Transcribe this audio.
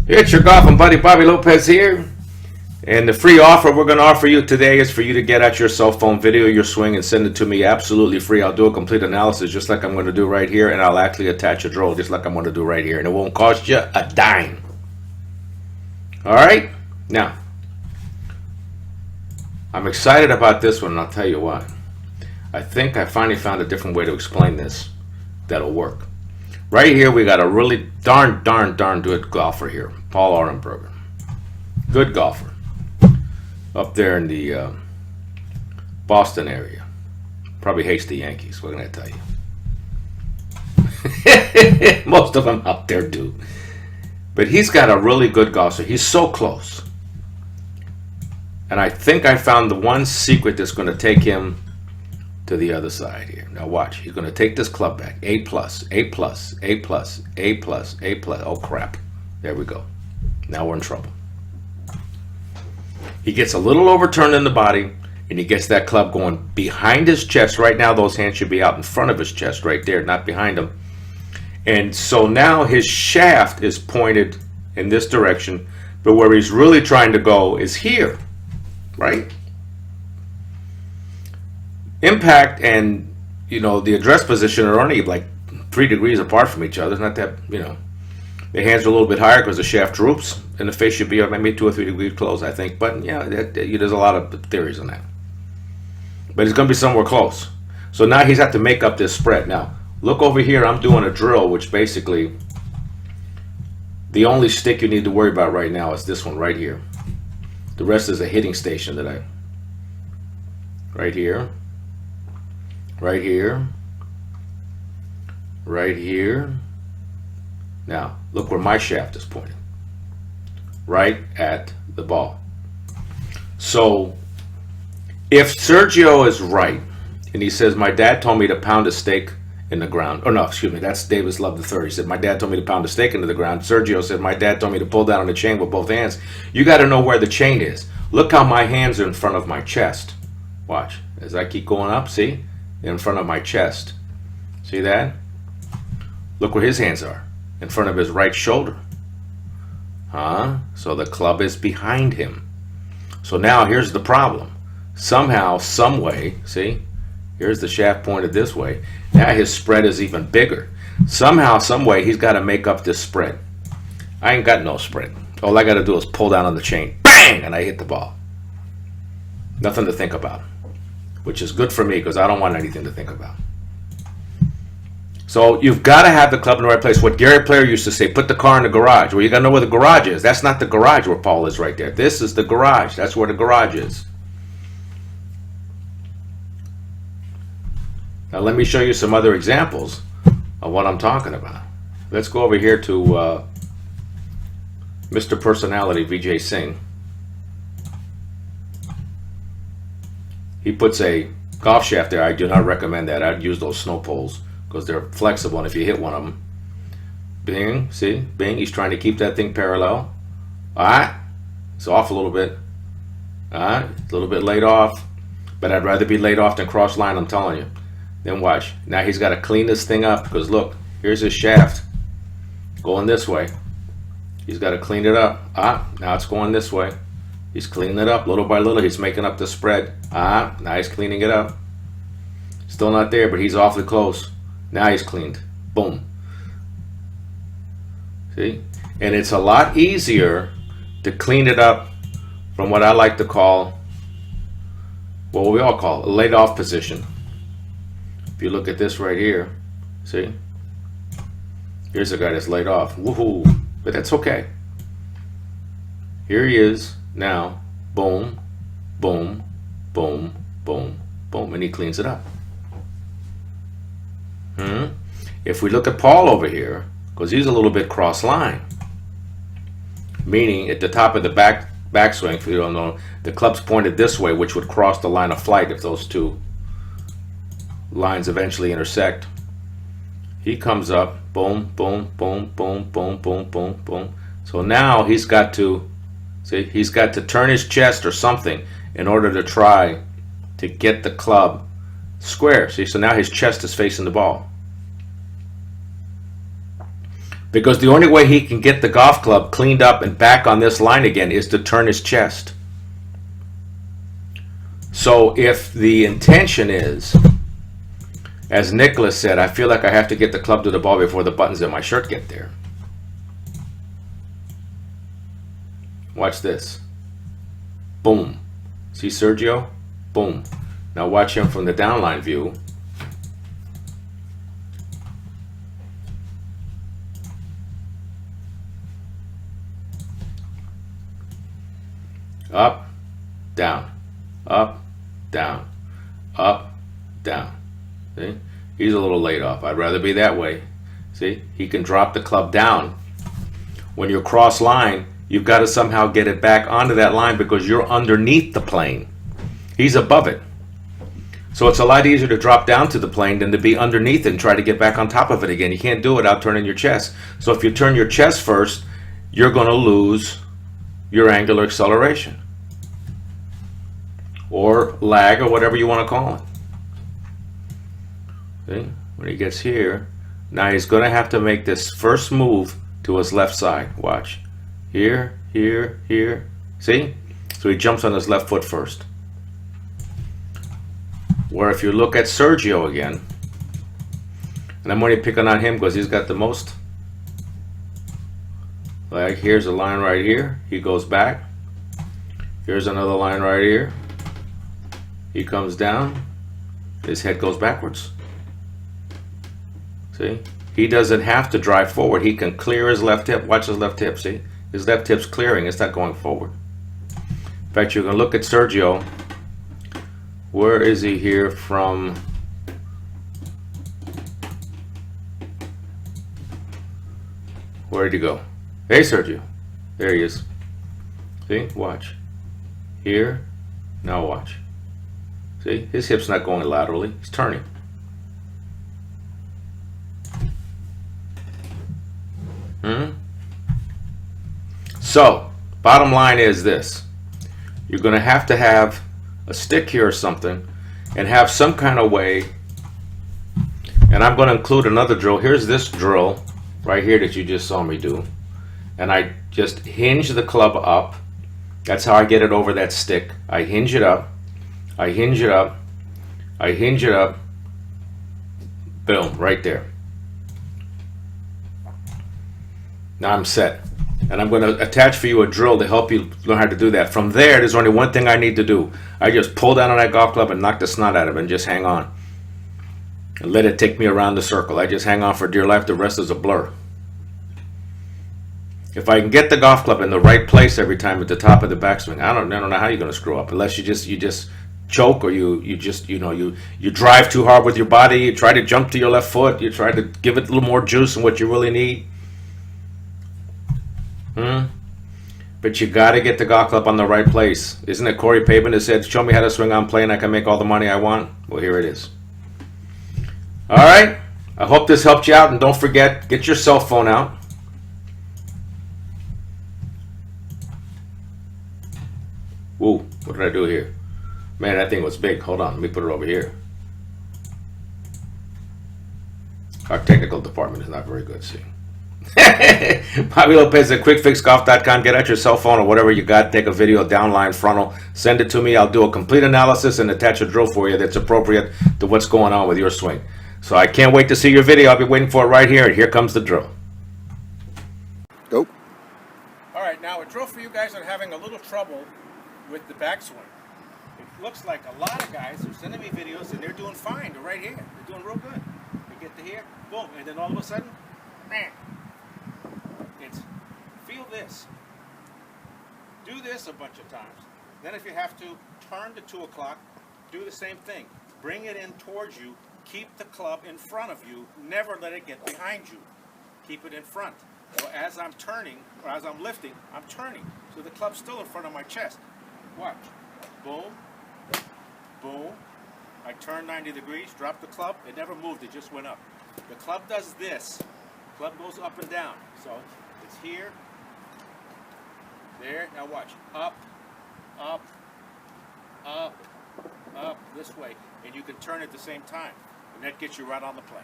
It's your golfing buddy Bobby Lopez here. And the free offer we're going to offer you today is for you to get out your cell phone, video your swing, and send it to me absolutely free. I'll do a complete analysis just like I'm going to do right here, and I'll actually attach a drill just like I'm going to do right here. And it won't cost you a dime. All right? Now, I'm excited about this one, and I'll tell you why. I think I finally found a different way to explain this that'll work. Right here, we got a really darn good golfer here, Paul Arenberger. Good golfer. Up there in the Boston area. Probably hates the Yankees, what can I tell you? Most of them up there do. But he's got a really good golfer. He's so close. And I think I found the one secret that's going to take him to the other side here. Now watch. He's going to take this club back. A plus, A plus, A plus, A plus, A plus. Oh crap. There we go. Now we're in trouble. He gets a little overturned in the body, and he gets that club going behind his chest. Right now, those hands should be out in front of his chest right there, not behind him. And so now his shaft is pointed in this direction, but where he's really trying to go is here, right? Impact and, the address position are only like 3 degrees apart from each other. It's not that, the hands are a little bit higher because the shaft droops, and the face should be maybe 2 or 3 degrees close, I think. But yeah, there's a lot of theories on that. But it's going to be somewhere close. So now he's had to make up this spread. Now, look over here. I'm doing a drill, which basically the only stick you need to worry about right now is this one right here. The rest is a hitting station that right here, right here, right here. Now, look where my shaft is pointing. Right at the ball. So, if Sergio is right, and he says, my dad told me to pound a stake in the ground. Oh, no, excuse me, that's Davis Love III. He said, my dad told me to pound a stake into the ground. Sergio said, my dad told me to pull down on the chain with both hands. You got to know where the chain is. Look how my hands are in front of my chest. Watch. As I keep going up, see? They're in front of my chest. See that? Look where his hands are. In front of his right shoulder. So the club is behind him. So now here's the problem. Somehow, some way, see? Here's the shaft pointed this way. Now his spread is even bigger. Somehow, some way, he's got to make up this spread. I ain't got no spread. All I got to do is pull down on the chain. Bang! And I hit the ball. Nothing to think about. Which is good for me because I don't want anything to think about. So you've got to have the club in the right place. What Gary Player used to say, put the car in the garage. Well, you got to know where the garage is. That's not the garage where Paul is right there. This is the garage. That's where the garage is. Now let me show you some other examples of what I'm talking about. Let's go over here to Mr. Personality, Vijay Singh. He puts a golf shaft there. I do not recommend that. I'd use those snow poles, because they're flexible, and if you hit one of them, bing, see, bing, he's trying to keep that thing parallel. All right, it's off a little bit. All right, a little bit laid off, but I'd rather be laid off than cross line, I'm telling you. Then watch, now he's got to clean this thing up, because look, here's his shaft going this way. He's got to clean it up. Now it's going this way. He's cleaning it up little by little. He's making up the spread. Now he's cleaning it up. Still not there, but he's awfully close. Now he's cleaned. Boom. See? And it's a lot easier to clean it up from what I like to call, what we all call a laid off position. If you look at this right here, see? Here's a guy that's laid off. Woohoo. But that's okay. Here he is now. Boom, boom, boom, boom, boom. And he cleans it up. If we look at Paul over here, because he's a little bit cross-line, meaning at the top of the backswing, if you don't know, the club's pointed this way, which would cross the line of flight if those two lines eventually intersect. He comes up, boom, boom, boom, boom, boom, boom, boom, boom. So now he's got to, see, he's got to turn his chest or something in order to try to get the club square. See, so now his chest is facing the ball. Because the only way he can get the golf club cleaned up and back on this line again is to turn his chest. So if the intention is, as Nicklaus said, I feel like I have to get the club to the ball before the buttons in my shirt get there. Watch this. Boom. See Sergio? Boom. Now watch him from the downline view. Up, down, up, down, up, down. See? He's a little laid off. I'd rather be that way. See? He can drop the club down. When you're cross line, you've got to somehow get it back onto that line because you're underneath the plane. He's above it. So it's a lot easier to drop down to the plane than to be underneath it and try to get back on top of it again. You can't do it without turning your chest. So if you turn your chest first, you're going to lose your angular acceleration. Or lag, or whatever you want to call it. See? When he gets here, now he's going to have to make this first move to his left side. Watch. Here, here, here. See? So he jumps on his left foot first. Where if you look at Sergio again, and I'm only picking on him because he's got the most. Like here's a line right here. He goes back. Here's another line right here. He comes down. His head goes backwards. See? He doesn't have to drive forward. He can clear his left hip. Watch his left hip. See? His left hip's clearing. It's not going forward. In fact, you can look at Sergio. Where is he here from? Where'd he go? Hey, Sergio. There he is. See? Watch. Here. Now watch. See? His hip's not going laterally. He's turning. So, bottom line is this. You're going to have a stick here or something and have some kind of way. And I'm going to include another drill. Here's this drill right here that you just saw me do. And I just hinge the club up. That's how I get it over that stick. I hinge it up. I hinge it up. I hinge it up. Boom, right there. Now I'm set. And I'm going to attach for you a drill to help you learn how to do that. From there, there's only one thing I need to do. I just pull down on that golf club and knock the snot out of it and just hang on. And let it take me around the circle. I just hang on for dear life. The rest is a blur. If I can get the golf club in the right place every time at the top of the backswing, I don't know how you're going to screw up. Unless you just choke, or you drive too hard with your body. You try to jump to your left foot. You try to give it a little more juice than what you really need. But you got to get the golf club on the right place. Isn't it Corey Pavin that said, show me how to swing on play and I can make all the money I want? Well, here it is. All right. I hope this helped you out. And don't forget, get your cell phone out. Whoa, what did I do here? Man, that thing was big. Hold on. Let me put it over here. Our technical department is not very good, see. Bobby Lopez at QuickFixGolf.com. Get out your cell phone or whatever you got. Take a video, downline, frontal. Send it to me. I'll do a complete analysis and attach a drill for you that's appropriate to what's going on with your swing. So I can't wait to see your video. I'll be waiting for it right here. And here comes the drill. Go. All right, now a drill for you guys that are having a little trouble with the backswing. It looks like a lot of guys are sending me videos and they're doing fine. They're right here. They're doing real good. They get to here, boom, and then all of a sudden, bam. Feel this. Do this a bunch of times. Then if you have to, turn to 2 o'clock, do the same thing. Bring it in towards you. Keep the club in front of you. Never let it get behind you. Keep it in front. So as I'm turning, or as I'm lifting, I'm turning. So the club's still in front of my chest. Watch. Boom. Boom. I turn 90 degrees, drop the club. It never moved. It just went up. The club does this. The club goes up and down. So it's here. There, now watch. Up, up, up, up, this way. And you can turn at the same time. And that gets you right on the plane.